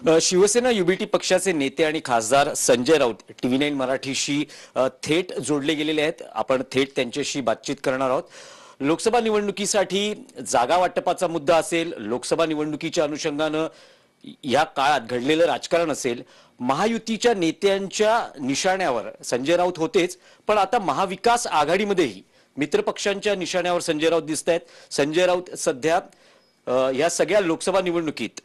Shiv Sena UBT पक्षाचे नेते आणि खासदार संजय राऊत TV9 मराठीशी थेट जोडले गेलेले आहेत। आपण थेट त्यांच्याशी बातचीत करणार आहोत। लोकसभा निवडणुकीसाठी जागा वाटपाचा मुद्दा असेल, लोकसभा निवडणुकीच्या अनुषंगाने या काळात घडलेलं राजकारण असेल, महायुतीच्या नेत्यांच्या निशाण्यावर संजय राऊत होतेच, पण आता महाविकास आघाडीमध्येही मित्रपक्षांच्या निशाण्यावर संजय राऊत दिसतायत। संजय राऊत सध्या या सगळ्या लोकसभा निवडणुकीत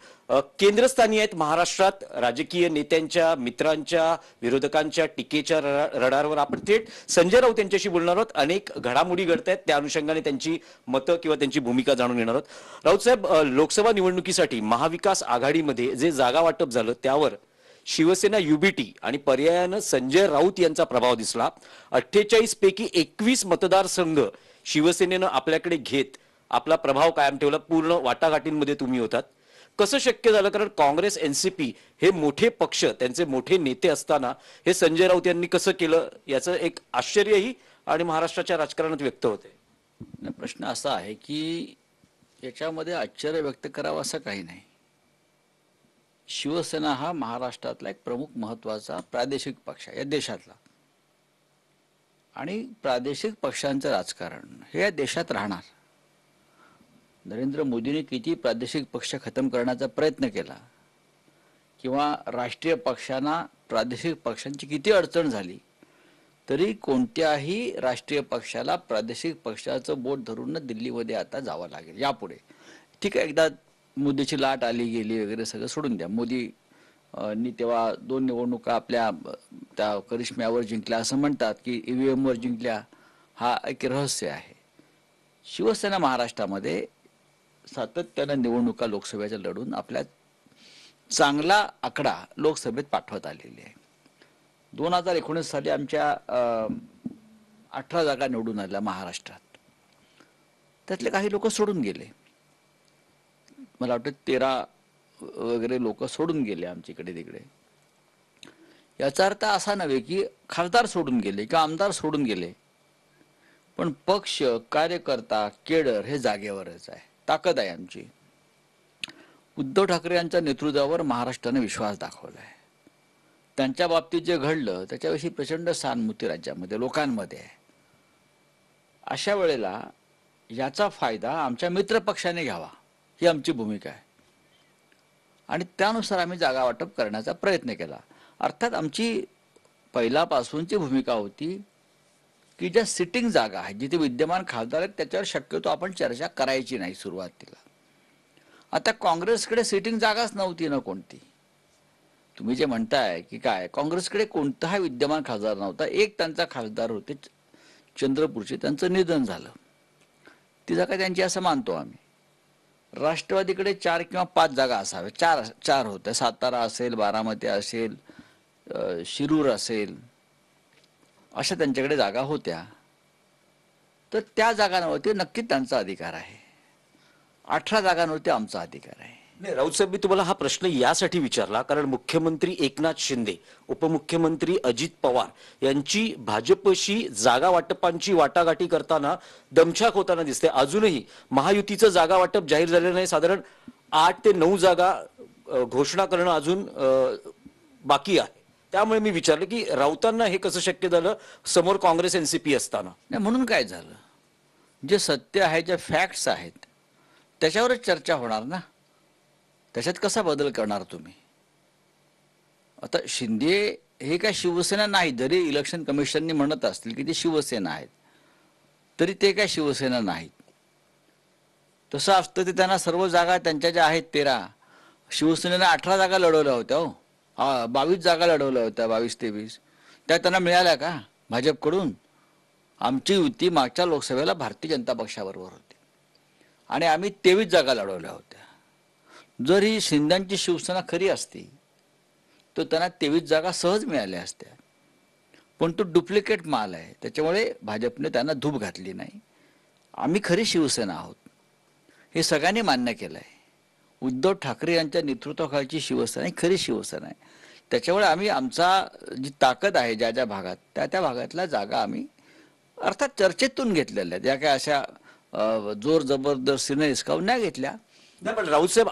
केंद्रस्थानी आहेत। महाराष्ट्रात राजकीय नेत्यांच्या, मित्रांच्या, विरोधकांच्या टीकेच्या रडारवर आपण थेट संजय राऊत यांच्याशी बोलणार आहोत। अनेक घडामोडी घडतायत, त्या अनुषंगाने त्यांची मतं किंवा त्यांची भूमिका जाणून घेणार आहोत। राऊत साहेब, लोकसभा निवडणुकीसाठी महाविकास आघाडीमध्ये जे जागा वाटप झालं त्यावर शिवसेना युबीटी आणि पर्यायानं संजय राऊत यांचा प्रभाव दिसला। 48 पैकी 21 मतदारसंघ शिवसेनेनं आपल्याकडे घेत आपला प्रभाव कायम ठेवला। पूर्ण वाटाघाटींमध्ये तुम्ही होतात। कसं शक्य झालं? कारण काँग्रेस, एनसीपी हे मोठे पक्ष, त्यांचे मोठे नेते असताना हे संजय राऊत यांनी कसं केलं, याचं एक आश्चर्यही आणि महाराष्ट्राच्या राजकारणात व्यक्त होते। प्रश्न असा आहे की याच्यामध्ये आश्चर्य व्यक्त करावं असं काही नाही। शिवसेना हा महाराष्ट्रातला एक प्रमुख महत्त्वाचा प्रादेशिक पक्ष आहे या देशातला, आणि प्रादेशिक पक्षांचं राजकारण हे या देशात राहणार। नरेंद्र मोदींनी किती प्रादेशिक पक्ष खतम करण्याचा प्रयत्न केला किंवा राष्ट्रीय पक्षांना प्रादेशिक पक्षांची किती अडचण झाली, तरी कोणत्याही राष्ट्रीय पक्षाला प्रादेशिक पक्षाचं बोट धरून दिल्लीमध्ये आता जावं लागेल यापुढे। ठीक आहे, एकदा मोदीची लाट आली गेली वगैरे सगळं सोडून द्या। मोदी नी तेव्हा 2 निवडणुका आपल्या त्या करिश्म्यावर जिंकल्या असं म्हणतात की EVM वर जिंकल्या, हा एक रहस्य आहे। शिवसेना महाराष्ट्रामध्ये सातत्याने निवडणुका लोकसभेच्या लढून आपल्या चांगला आकडा लोकसभेत पाठवत आलेली आहे। 2019 साली आमच्या 18 जागा निवडून आल्या महाराष्ट्रात, त्यातले काही लोक सोडून गेले। मला वाटतं 13 वगैरे लोक सोडून गेले आमच्या इकडे तिकडे। याचा अर्थ असा नव्हे की खासदार सोडून गेले किंवा आमदार सोडून गेले, पण पक्ष, कार्यकर्ता, केडर हे जागेवरच आहे। ताकद आहे आमची। उद्धव ठाकरे यांच्या नेतृत्वावर महाराष्ट्राने विश्वास दाखवला आहे। त्यांच्या बाबतीत जे घडलं त्याच्याविषयी प्रचंड सहानुभूती राज्यामध्ये, लोकांमध्ये आहे। अशा वेळेला याचा फायदा आमच्या मित्रपक्षाने घ्यावा ही आमची भूमिका आहे, आणि त्यानुसार आम्ही जागा वाटप करण्याचा प्रयत्न केला। अर्थात आमची पहिल्यापासूनची भूमिका होती की ज्या सिटिंग जागा आहेत, जिथे विद्यमान खासदार आहेत, त्याच्यावर शक्यतो आपण चर्चा करायची नाही सुरुवातीला। आता काँग्रेसकडे सिटिंग जागाच नव्हती ना कोणती। तुम्ही जे म्हणताय की काय, काँग्रेसकडे कोणताही विद्यमान खासदार नव्हता। एक त्यांचा खासदार होते चंद्रपूरचे, त्यांचं निधन झालं, ती जागा त्यांची असं मानतो आम्ही। राष्ट्रवादीकडे 4 किंवा 5 जागा असाव्या, 4 होत्या। सातारा असेल, बारामती असेल, शिरूर असेल, अशा त्यांच्याकडे जागा होत्या। तर त्या जागांवरती नक्की त्यांचा अधिकार आहे। 18 जागांवरती आमचा अधिकार आहे। नाही राऊत साहेब, मी तुम्हाला हा प्रश्न यासाठी विचारला कारण मुख्यमंत्री एकनाथ शिंदे, उपमुख्यमंत्री अजित पवार यांची भाजपशी जागा वाटपांची वाटाघाटी करताना दमछाक होताना दिसते। अजूनही महायुतीचं जागा वाटप जाहीर झालेलं नाही। साधारण 8 ते 9 जागा घोषणा करणं अजून बाकी आहे। त्यामुळे मी विचारलं की राऊतांना हे कसं शक्य झालं समोर काँग्रेस, एनसीपी असताना? नाही, म्हणून काय झालं, जे सत्य आहे, जे फॅक्ट्स आहेत त्याच्यावरच चर्चा होणार ना। त्याच्यात कसा बदल करणार तुम्ही? आता शिंदे हे काय शिवसेना नाही, जरी इलेक्शन कमिशननी म्हणत असतील की ते शिवसेना आहेत, तरी ते काय शिवसेना नाहीत। तसं असतं ते त्यांना सर्व जागा त्यांच्या ज्या आहेत 13, शिवसेनेने 18 जागा लढवल्या होत्या हो, 22 जागा लढवल्या होत्या, 22-23 त्या त्यांना मिळाल्या का भाजपकडून? आमची युती मागच्या लोकसभेला भारतीय जनता पक्षाबरोबर होती आणि आम्ही 23 जागा लढवल्या होत्या। जर ही शिंदेची शिवसेना खरी असती तर त्यांना 23 जागा सहज मिळाल्या असत्या, पण तो डुप्लिकेट माल आहे, त्याच्यामुळे भाजपने त्यांना धूप घातली नाही। आम्ही खरी शिवसेना आहोत हे सगळ्यांनी मान्य केलं आहे। उद्धव ठाकरे यांच्या नेतृत्वाखालची शिवसेना ही खरी शिवसेना आहे। त्याच्यामुळे आम्ही आमचा जी ताकद आहे ज्या ज्या भागात, त्या भागातल्या जागा आम्ही अर्थात चर्चेतून घेतलेल्या आहेत। या काय अशा जोर जबरदस्तीने हिसकावून नाही घेतल्या। नाही, पण राऊत साहेब